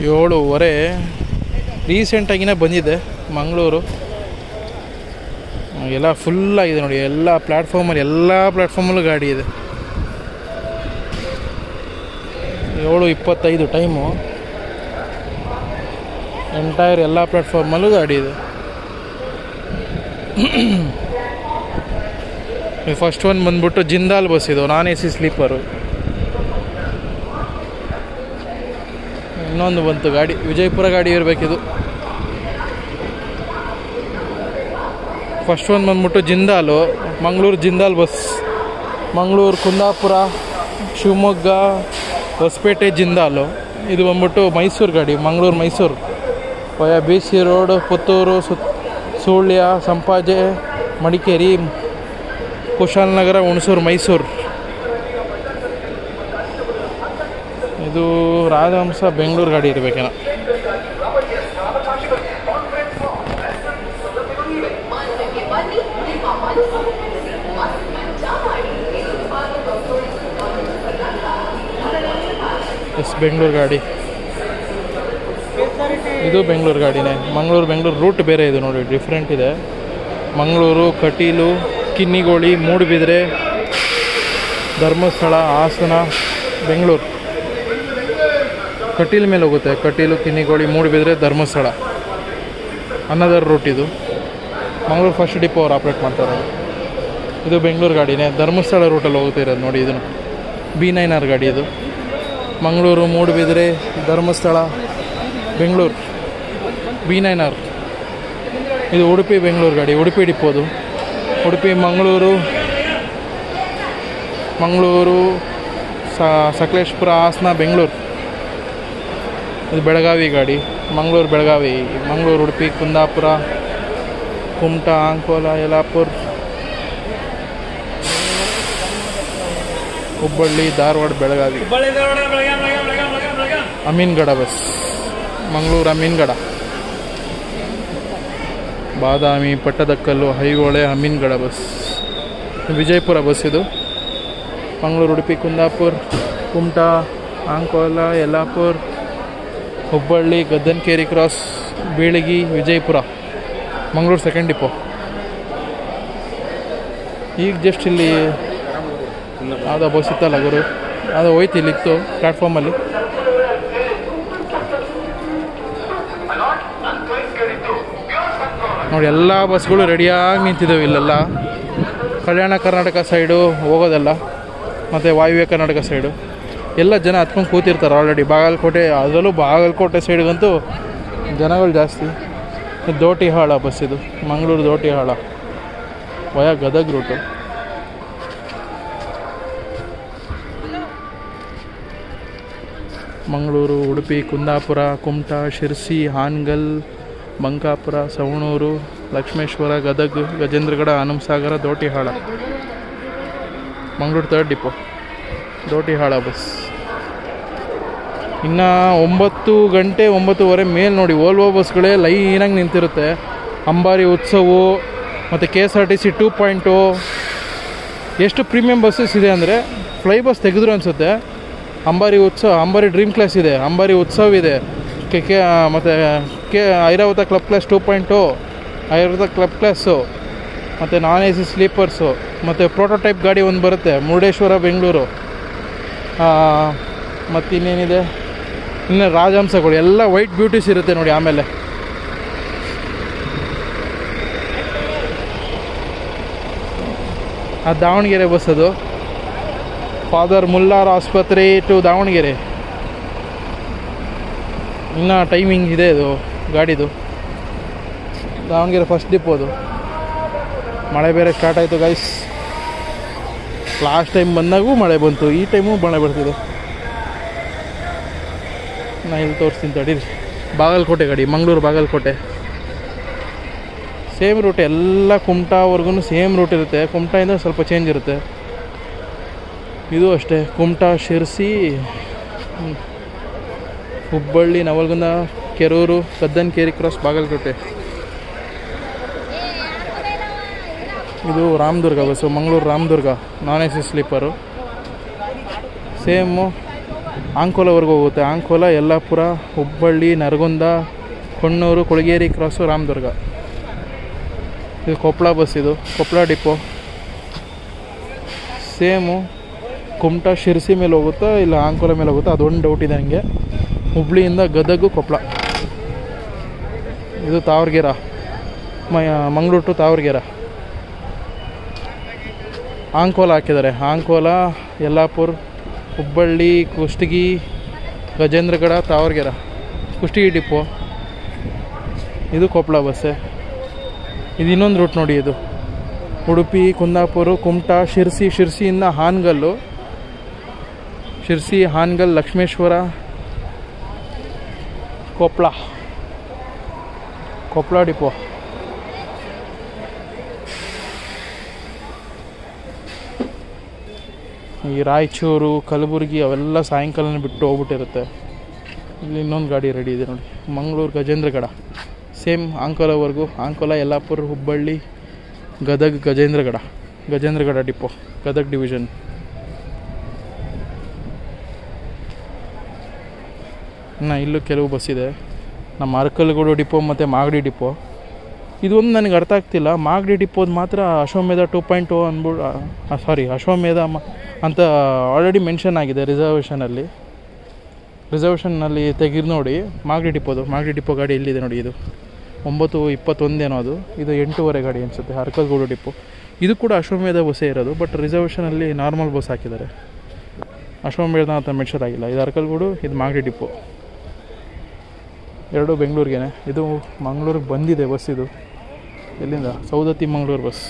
7:15 ರೀಸೆಂಟಾಗಿನೇ ಬಂದಿದೆ ಮಂಗಳೂರು. ಎಲ್ಲ ಫುಲ್ಲಾಗಿದೆ ನೋಡಿ, ಎಲ್ಲ ಪ್ಲ್ಯಾಟ್ಫಾರ್ಮಲ್ಲೂ ಗಾಡಿ ಇದೆ. 7:25 ಟೈಮು. ಎಂಟೈರ್ ಎಲ್ಲ ಪ್ಲ್ಯಾಟ್ಫಾರ್ಮಲ್ಲೂ ಗಾಡಿ ಇದೆ. ಫಸ್ಟ್ ಒನ್ ಬಂದ್ಬಿಟ್ಟು ಜಿಂದಾಲ್ ಬಸ್ ಇದು, ನಾನ್ AC ಸ್ಲೀಪರು. ಇನ್ನೊಂದು ಬಂತು ಗಾಡಿ, ವಿಜಯಪುರ ಗಾಡಿ ಇರಬೇಕಿದು. ಫಸ್ಟ್ ಒನ್ ಬಂದ್ಬಿಟ್ಟು ಜಿಂದಾಲು, ಮಂಗಳೂರು ಜಿಂದಾಲ್ ಬಸ್. ಮಂಗಳೂರು, ಕುಂದಾಪುರ, ಶಿವಮೊಗ್ಗ, ಹೊಸಪೇಟೆ ಜಿಂದಾಲು. ಇದು ಬಂದ್ಬಿಟ್ಟು ಮೈಸೂರು ಗಾಡಿ, ಮಂಗಳೂರು ಮೈಸೂರು ವಯ BC ರೋಡ್, ಪುತ್ತೂರು, ಸುಳ್ಯ, ಸಂಪಾಜೆ, ಮಡಿಕೇರಿ, ಕುಶಾಲನಗರ, ಹುಣಸೂರು, ಮೈಸೂರು. ಇದು ರಾಜಹಂಸ ಬೆಂಗಳೂರು ಗಾಡಿ ಇರಬೇಕೇನೋ. ಬೆಂಗಳೂರು ಗಾಡಿ, ಇದು ಬೆಂಗಳೂರು ಗಾಡಿನೇ. ಬೆಂಗಳೂರು ರೂಟ್ ಬೇರೆ ಇದು ನೋಡಿ, ಡಿಫ್ರೆಂಟ್ ಇದೆ. ಮಂಗಳೂರು, ಕಟೀಲು, ಕಿನ್ನಿಗೋಳಿ, ಮೂಡುಬಿದ್ರೆ, ಧರ್ಮಸ್ಥಳ, ಹಾಸನ, ಬೆಂಗಳೂರು. ಕಟೀಲ್ ಮೇಲೆ ಹೋಗುತ್ತೆ, ಕಟೀಲು, ಕಿನ್ನಿಗೋಳಿ, ಮೂಡುಬಿದ್ರೆ, ಧರ್ಮಸ್ಥಳ. ಅನ್ನದರ್ ರೂಟ್ ಇದು. ಮಂಗಳೂರು ಫಸ್ಟ್ ಡಿಪೋ ಅವ್ರು ಆಪ್ರೇಟ್ ಮಾಡ್ತಾರೆ. ಇದು ಬೆಂಗಳೂರು ಗಾಡಿನೇ, ಧರ್ಮಸ್ಥಳ ರೂಟಲ್ಲಿ ಹೋಗ್ತಾ ಇರೋದು ನೋಡಿ. ಇದನ್ನು B9R ಗಾಡಿ ಇದು. ಮಂಗಳೂರು, ಮೂಡುಬಿದ್ರೆ, ಧರ್ಮಸ್ಥಳ, ಬೆಂಗಳೂರು B9R. ಇದು ಉಡುಪಿ ಬೆಂಗಳೂರು ಗಾಡಿ, ಉಡುಪಿ ಡಿಪೋದು. ಉಡುಪಿ, ಮಂಗಳೂರು, ಸಕಲೇಶ್ಪುರ, ಹಾಸನ, ಬೆಂಗಳೂರು. ಇದು ಬೆಳಗಾವಿ ಗಾಡಿ, ಮಂಗಳೂರು ಬೆಳಗಾವಿ, ಮಂಗಳೂರು, ಉಡುಪಿ, ಕುಂದಾಪುರ, ಕುಮಟಾ, ಅಂಕೋಲ, ಯಲ್ಲಾಪುರ, ಹುಬ್ಬಳ್ಳಿ, ಧಾರವಾಡ, ಬೆಳಗಾವಿ. ಅಮೀನ್ಗಡ ಬಸ್, ಮಂಗಳೂರು ಅಮೀನ್ಗಡ. ಬಾದಾಮಿ, ಪಟ್ಟದಕಲ್ಲು, ಐಹೊಳೆ, ಅಮೀನ್ಗಡ ಬಸ್. ವಿಜಯಪುರ ಬಸ್ ಇದು. Mangaluru, Udupi, Kundapura, Kumta, Ankola, Yellapur, Hubballi, Gaddanakeri cross, Bilagi, Vijayapura. Mangaluru second depot. ಈಗ ಜಸ್ಟ್ ಇಲ್ಲಿ ಯಾವುದೋ ಬಸ್ ಇತ್ತಲ್ಲ ಗುರು, ಅದು ಹೋಯ್ತು, ಇಲ್ಲಿತ್ತು ಪ್ಲ್ಯಾಟ್ಫಾರ್ಮಲ್ಲಿ. ನೋಡಿ ಎಲ್ಲ ಬಸ್ಗಳು ರೆಡಿಯಾಗಿ ನಿಂತಿದ್ದಾವೆ ಇಲ್ಲೆಲ್ಲ. ಕಲ್ಯಾಣ ಕರ್ನಾಟಕ ಸೈಡು ಹೋಗೋದಲ್ಲ, ಮತ್ತು ವಾಯುವ್ಯ ಕರ್ನಾಟಕ ಸೈಡು ಎಲ್ಲ ಜನ ಹತ್ಕೊಂಡು ಕೂತಿರ್ತಾರೆ ಆಲ್ರೆಡಿ. ಬಾಗಲಕೋಟೆ, ಅದರಲ್ಲೂ ಬಾಗಲಕೋಟೆ ಸೈಡ್ಗಂತೂ ಜನಗಳು ಜಾಸ್ತಿ. ದೋಟಿಹಾಳ ಬಸ್ ಇದು, Mangaluru Dotihal via Gadag route. Mangaluru, Udupi, Kundapura, Kumta, Sirsi, Hangal, Bankapur, Savanur, Lakshmeshwar, Gadag, Gajendragad, Hanumasagar, Dotihal. Mangaluru third depot, Dotihal bus. ಇನ್ನು 9 ಗಂಟೆ 9:15 ಮೇಲೆ ನೋಡಿ ವೋಲ್ವೋ ಬಸ್ಗಳೇ ಲೈನಾಗಿ ನಿಂತಿರುತ್ತೆ. ಅಂಬಾರಿ ಉತ್ಸವ ಮತ್ತು KSRTC 2.0 ಎಷ್ಟು ಪ್ರೀಮಿಯಂ ಬಸ್ಸಸ್ ಇದೆ ಅಂದರೆ, ಫ್ಲೈ ಬಸ್ ತೆಗೆದ್ರು ಅನಿಸುತ್ತೆ. ಅಂಬಾರಿ ಉತ್ಸವ, ಅಂಬಾರಿ ಡ್ರೀಮ್ ಕ್ಲಾಸ್ ಇದೆ, ಅಂಬಾರಿ ಉತ್ಸವ ಇದೆ, ಮತ್ತು Airavat club class 2.0, Airavat club class, ಮತ್ತು ನಾನ್ AC ಸ್ಲೀಪರ್ಸು, ಮತ್ತು ಪ್ರೋಟೋಟೈಪ್ ಗಾಡಿ ಒಂದು ಬರುತ್ತೆ, ಮುರುಡೇಶ್ವರ ಬೆಂಗಳೂರು. ಮತ್ತು ಇನ್ನೇನಿದೆ, ಇನ್ನು ರಾಜಹಂಸಗಳು ಎಲ್ಲ ವೈಟ್ ಬ್ಯೂಟೀಸ್ ಇರುತ್ತೆ ನೋಡಿ. ಆಮೇಲೆ ಆ ದಾವಣಗೆರೆ ಬಸ್, ಅದು ಫಾದರ್ ಮುಲ್ಲಾರ್ ಆಸ್ಪತ್ರೆ ಟು ದಾವಣಗೆರೆ. ಇನ್ನು ಟೈಮಿಂಗ್ ಇದೆ ಇದು ಗಾಡಿದು. ದಾವಣಗೆರೆ ಫಸ್ಟ್ ಡಿಪೋದು. ಮಳೆ ಬೇರೆ ಸ್ಟಾರ್ಟ್ ಆಯಿತು ಗೈಸ್. ಲಾಸ್ಟ್ ಟೈಮ್ ಬಂದಾಗೂ ಮಳೆ ಬಂತು, ಈ ಟೈಮು ಮಳೆ ಬರ್ತಿದೆ. ನಾನು ಇಲ್ಲಿ ತೋರಿಸ್ತೀನಿ ತಡೀರಿ. ಬಾಗಲಕೋಟೆ ಗಾಡಿ, ಮಂಗಳೂರು ಬಾಗಲಕೋಟೆ ಸೇಮ್ ರೂಟ್, ಎಲ್ಲ ಕುಮಟಾವರೆಗೂ ಸೇಮ್ ರೂಟ್ ಇರುತ್ತೆ. ಕುಮಟಾಯಿಂದ ಸ್ವಲ್ಪ ಚೇಂಜ್ ಇರುತ್ತೆ. ಇದು ಅಷ್ಟೇ, ಕುಮಟಾ, ಶಿರ್ಸಿ, ಹುಬ್ಬಳ್ಳಿ, ನವಲಗುಂದ, ಕೆರೂರು, ಗದ್ದನಕೇರಿ ಕ್ರಾಸ್, ಬಾಗಲಕೋಟೆ. ಇದು ರಾಮದುರ್ಗ ಬಸ್ಸು, ಮಂಗಳೂರು ರಾಮದುರ್ಗ, ನಾನ್ AC ಸ್ಲೀಪರು. ಸೇಮು ಆಂಕೋಲವರೆಗೂ ಹೋಗುತ್ತೆ. ಆಂಕೋಲ, ಯಲ್ಲಾಪುರ, ಹುಬ್ಬಳ್ಳಿ, ನರಗುಂದ, ಕೊಣ್ಣೂರು, ಕೊಳಗೇರಿ ಕ್ರಾಸು, ರಾಮದುರ್ಗ. ಇದು ಕೊಪ್ಪಳ ಬಸ್, ಇದು ಕೊಪ್ಪಳ ಡಿಪೋ. ಸೇಮು ಕುಮಟಾ ಶಿರ್ಸಿ ಮೇಲೆ ಹೋಗುತ್ತಾ ಇಲ್ಲ ಆಂಕೋಲ ಮೇಲೆ ಹೋಗುತ್ತಾ ಅದೊಂದು ಡೌಟ್ ಇದೆ ನನಗೆ. ಹುಬ್ಳಿಯಿಂದ ಗದಗು, ಕೊಪ್ಪಳ. ಇದು ತಾವರ್ಗೆರೆ, ಮಂಗಳೂರು ಟು ತಾವರ್ಗೆರೆ. ಆಂಕೋಲ ಹಾಕಿದ್ದಾರೆ. ಆಂಕೋಲ, ಯಲ್ಲಾಪುರ, ಹುಬ್ಬಳ್ಳಿ, ಕುಷ್ಟಗಿ, ಗಜೇಂದ್ರಗಡ, ತಾವರ್ಗೆರೆ, ಕುಷ್ಟಗಿ ಡಿಪೋ. ಇದು ಕೊಪ್ಪಳ ಬಸ್ಸೆ. ಇದು ಇನ್ನೊಂದು ರೂಟ್ ನೋಡಿ, ಇದು ಉಡುಪಿ, ಕುಂದಾಪುರ, ಕುಮಟಾ, ಶಿರ್ಸಿ, ಶಿರ್ಸಿಯಿಂದ ಹಾನಗಲ್ಲು, ಶಿರ್ಸಿ, ಹಾನಗಲ್, ಲಕ್ಷ್ಮೇಶ್ವರ, ಕೊಪ್ಪಳ, ಕೊಪ್ಪಳ ಡಿಪೋ. ಈ ರಾಯಚೂರು, ಕಲಬುರಗಿ ಅವೆಲ್ಲ ಸಾಯಂಕಾಲನೇ ಬಿಟ್ಟು ಹೋಗ್ಬಿಟ್ಟಿರುತ್ತೆ. ಇಲ್ಲಿ ಇನ್ನೊಂದು ಗಾಡಿ ರೆಡಿ ಇದೆ ನೋಡಿ, ಮಂಗಳೂರು, ಗಜೇಂದ್ರಗಡ. ಸೇಮ್ ಆಂಕೋಲವರೆಗೂ. Ankola, Yellapur, Hubballi, Gadag, Gajendragad depot, Gadag division. ಇಲ್ಲೂ ಕೆಲವು ಬಸ್ ಇದೆ. ನಮ್ಮ ಅರಕಲಗೂಡು ಡಿಪೋ ಮತ್ತು ಮಾಗಡಿ ಡಿಪೋ. ಇದೊಂದು ನನಗೆ ಅರ್ಥ ಆಗ್ತಿಲ್ಲ. ಮಾಗಡಿ ಡಿಪೋದು ಮಾತ್ರ ಅಶ್ವಮೇಧ 2.0 ಅಂದ್ಬಿಟ್ಟು ಅಶ್ವಮೇಧ ಅಂತ ಆಲ್ರೆಡಿ ಮೆನ್ಷನ್ ಆಗಿದೆ ರಿಸರ್ವೇಷನ್ನಲ್ಲಿ ತೆಗೆದು ನೋಡಿ. ಮಾಗಡಿ ಡಿಪೋ ಗಾಡಿ ಎಲ್ಲಿದೆ ನೋಡಿ, ಇದು 9:21 ಏನೋ ಅದು. ಇದು 8:30 ಗಾಡಿ ಅನಿಸುತ್ತೆ, ಅರಕಲಗೂಡು ಡಿಪೋ. ಇದು ಕೂಡ ಅಶ್ವಮೇಧ ಬಸ್ಸೇ ಇರೋದು, ಬಟ್ ರಿಸರ್ವೇಷನಲ್ಲಿ ನಾರ್ಮಲ್ ಬಸ್ ಹಾಕಿದ್ದಾರೆ. ಅಶ್ವಮೇಧ ಅಂತ ಮೆನ್ಷನ್ ಆಗಿಲ್ಲ. ಇದು ಅರಕಲಗೂಡು, ಇದು ಮಾಗಡಿ ಡಿಪೋ. ಎರಡೂ ಬೆಂಗಳೂರಿಗೇನೆ. ಇದು ಮಂಗಳೂರಿಗೆ ಬಂದಿದೆ ಬಸ್. ಇದು ಎಲ್ಲಿಂದ? ಸೌದತ್ತಿ ಮಂಗಳೂರು ಬಸ್.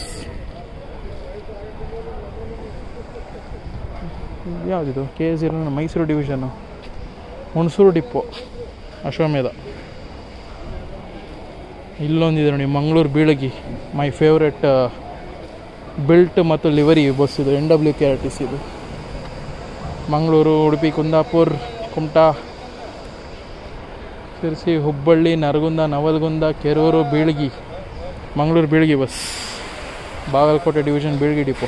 ಯಾವುದಿದು? KS0 Mysuru division, Hunsur depot, Ashwamedha. ಇಲ್ಲೊಂದಿದೆ ನೋಡಿ, Mangaluru Bilagi, my favourite built ಮತ್ತು ಲಿವರಿ ಬಸ್. ಇದು NWKRTC. ಇದು Mangaluru, Udupi, Kundapura, Kumta, Sirsi, Hubballi, Naragund, Navalgund, Kerur, Bilagi, Mangaluru Bilagi bus. Bagalkote division Bilagi depot.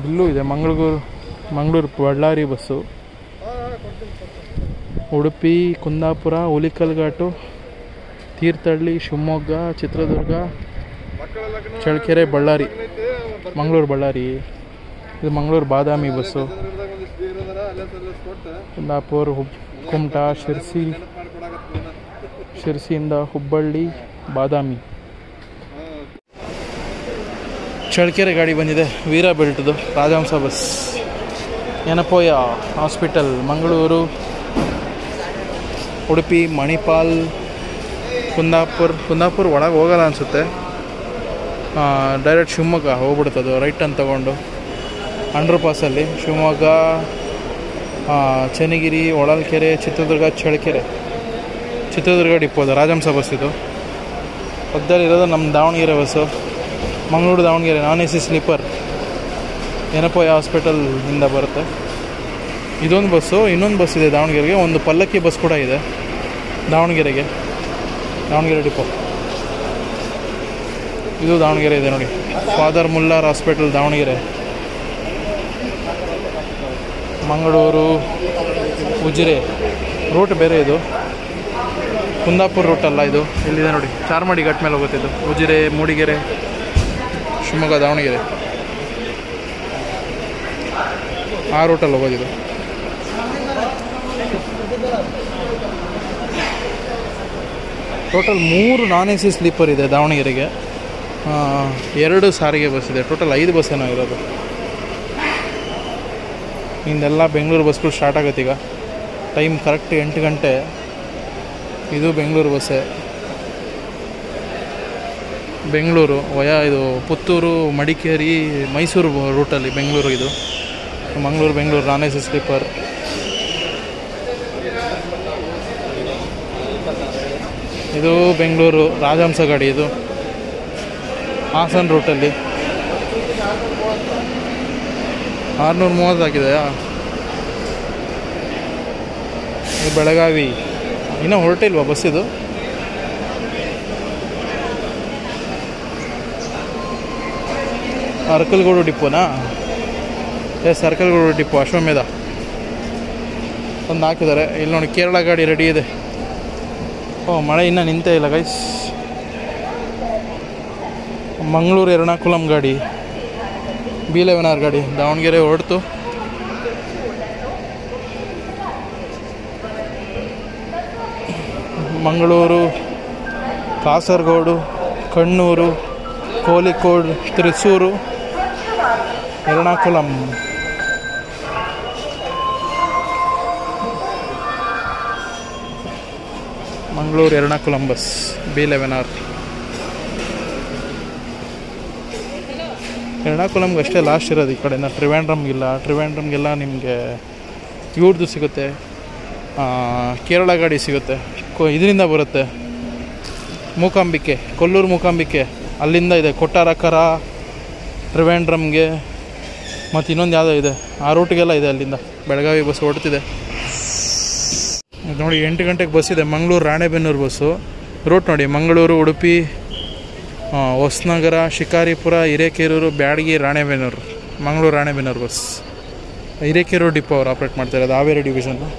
ಇಲ್ಲೂ ಇದೆ ಮಂಗಳೂರು ಬಳ್ಳಾರಿ ಬಸ್ಸು. ಉಡುಪಿ, ಕುಂದಾಪುರ, ಹುಲಿಕಲ್ ಘಾಟು, ತೀರ್ಥಹಳ್ಳಿ, ಶಿವಮೊಗ್ಗ, ಚಿತ್ರದುರ್ಗ, ಚಳ್ಳಕೆರೆ, ಬಳ್ಳಾರಿ, ಮಂಗಳೂರು ಬಳ್ಳಾರಿ. ಇದು ಮಂಗಳೂರು ಬಾದಾಮಿ ಬಸ್ಸು. ಕುಂದಾಪುರ, ಕುಮಟಾ, ಶಿರ್ಸಿಯಿಂದ ಹುಬ್ಬಳ್ಳಿ, ಬಾದಾಮಿ. ಚಳ್ಳಕೆರೆ ಗಾಡಿ ಬಂದಿದೆ, ವೀರ ಬೆಲ್ಟ್ದು ರಾಜಹಂಸ ಬಸ್. ಯನಪೋಯ ಹಾಸ್ಪಿಟಲ್, ಮಂಗಳೂರು, ಉಡುಪಿ, ಮಣಿಪಾಲ್, ಕುಂದಾಪುರ ಒಳಗೆ ಹೋಗಲ್ಲ ಅನಿಸುತ್ತೆ. ಡೈರೆಕ್ಟ್ ಶಿವಮೊಗ್ಗ ಹೋಗ್ಬಿಡ್ತದು, ರೈಟ್ ಅಂತ ತಗೊಂಡು ಅಂಡರ್ ಪಾಸಲ್ಲಿ. ಶಿವಮೊಗ್ಗ, ಚೆನ್ನಗಿರಿ, ಹೊಳಲ್ಕೆರೆ, ಚಿತ್ರದುರ್ಗ, ಚಿತ್ರದುರ್ಗ ಡಿಪೋದು ರಾಜಹಂಸ ಬಸ್. ಇದು ಪಕ್ಕದಲ್ಲಿರೋದು ನಮ್ಮ ದಾವಣಗೆರೆ ಬಸ್ಸು, ಮಂಗಳೂರು ದಾವಣಗೆರೆ ನಾನ್ AC ಸ್ಲೀಪರ್. ಯನಪೋಯ ಹಾಸ್ಪಿಟಲ್ನಿಂದ ಬರುತ್ತೆ ಇದೊಂದು ಬಸ್ಸು. ಇನ್ನೊಂದು ಬಸ್ ಇದೆ ದಾವಣಗೆರೆಗೆ, ಒಂದು ಪಲ್ಲಕ್ಕಿ ಬಸ್ ಕೂಡ ಇದೆ ದಾವಣಗೆರೆ ಡಿಪೋ. ಇದು ದಾವಣಗೆರೆ ಇದೆ ನೋಡಿ, father Muller hospital Davanagere. Mangaluru, Ujire route ಬೇರೆ, ಇದು ಕುಂದಾಪುರ ರೂಟಲ್ಲ. ಇದು ಇಲ್ಲಿದೆ ನೋಡಿ, ಚಾರ್ಮಾಡಿ ಘಾಟ್ ಮೇಲೆ ಹೋಗುತ್ತೆ. ಇದು ಉಜಿರೆ, ಮೂಡಿಗೆರೆ, ಶಿವಮೊಗ್ಗ, ದಾವಣಗೆರೆ ಆ ರೂಟಲ್ಲಿ ಹೋಗೋದಿದು. ಟೋಟಲ್ 3 ನಾನ್ AC ಸ್ಲೀಪರ್ ಇದೆ ದಾವಣಗೆರೆಗೆ, 2 ಸಾರಿಗೆ ಬಸ್ ಇದೆ. ಟೋಟಲ್ 5 ಬಸ್ ಏನೋ ಇರೋದು. ಇಂದೆಲ್ಲ ಬೆಂಗಳೂರು ಬಸ್ಗಳು ಸ್ಟಾರ್ಟ್ ಆಗುತ್ತೆ ಈಗ. ಟೈಮ್ ಕರೆಕ್ಟ್ 8 ಗಂಟೆ. ಇದು ಬೆಂಗಳೂರು ಬಸ್ಸೇ. ಬೆಂಗಳೂರು ಇದು ಪುತ್ತೂರು, ಮಡಿಕೇರಿ, ಮೈಸೂರು ರೂಟಲ್ಲಿ ಬೆಂಗಳೂರು. ಇದು ಬೆಂಗಳೂರು ನಾನ್ AC ಸ್ಲೀಪರ್. ಇದು ಬೆಂಗಳೂರು ರಾಜಹಂಸ ಗಾಡಿ. ಇದು ಹಾಸನ ರೂಟಲ್ಲಿ 630 ಆಗಿದೆಯಾ. ಇದು ಬೆಳಗಾವಿ. ಇನ್ನೂ ಹೊರಟಿಲ್ವಾ ಬಸ್ ಇದು? ಅರಕಲಗೂಡು ಡಿಪೋನಾ? ಎಸ್, ಅರಕಲಗೂಡು ಡಿಪೋ, ಅಶ್ವಮೇಧ. ತಂದು ಹಾಕಿದ್ದಾರೆ. ಇಲ್ಲಿ ನೋಡಿ ಕೇರಳ ಗಾಡಿ ರೆಡಿ ಇದೆ. ಮಳೆ ಇನ್ನೂ ನಿಂತೇ ಇಲ್ಲ ಗೈಸ್. ಮಂಗಳೂರು ಎರ್ನಾಕುಲಂ ಗಾಡಿ, B11R ಗಾಡಿ ದಾವಣಗೆರೆ ಹೊರಡ್ತು. ಮಂಗಳೂರು, ಕಾಸರಗೋಡು, ಕಣ್ಣೂರು, ಕೋಳಿಕೋಡ್, ತ್ರಿಸೂರು, ಎರ್ನಾಕುಲಂ. Mangaluru Ernakulam bus B11R. ಎರ್ನಾಕುಲಂಗೆ ಅಷ್ಟೇ ಲಾಸ್ಟ್ ಇರೋದು ಈ ಕಡೆಯಿಂದ. ಟ್ರಿವ್ಯಾಂಡ್ರಮ್ಗೆಲ್ಲ ನಿಮಗೆ ಇವ್ರದ್ದು ಸಿಗುತ್ತೆ, ಕೇರಳ ಗಾಡಿ ಸಿಗುತ್ತೆ. ಇದರಿಂದ ಬರುತ್ತೆ ಮೂಕಾಂಬಿಕೆ, ಕೊಲ್ಲೂರು ಮೂಕಾಂಬಿಕೆ, ಅಲ್ಲಿಂದ ಇದೆ ಕೊಟ್ಟಾರಕರ, ಟ್ರಿವ್ಯಾಂಡ್ರಮ್ಗೆ, ಮತ್ತು ಇನ್ನೊಂದು ಯಾವುದೋ ಇದೆ, ಆ ರೂಟ್ಗೆಲ್ಲ ಇದೆ. ಅಲ್ಲಿಂದ ಬೆಳಗಾವಿ ಬಸ್ ಹೊಡ್ತಿದೆ ನೋಡಿ. 8 ಗಂಟೆಗೆ ಬಸ್ ಇದೆ, ಮಂಗಳೂರು ರಾಣೆಬೆನ್ನೂರು ಬಸ್ಸು. ರೂಟ್ ನೋಡಿ, ಮಂಗಳೂರು, ಉಡುಪಿ, ಹೊಸನಗರ, ಶಿಕಾರಿಪುರ, ಹಿರೇಕೆರೂರು, ಬ್ಯಾಡಗಿ, ರಾಣೆಬೆನ್ನೂರು. ಮಂಗಳೂರು ರಾಣೆಬೆನ್ನೂರು ಬಸ್ ಹಿರೇಕೆರೂರು ಡಿಪೋ ಅವ್ರು ಆಪ್ರೇಟ್ ಮಾಡ್ತಾರೆ, ಅದು ಹಾವೇರಿ ಡಿವಿಷನ್ನು.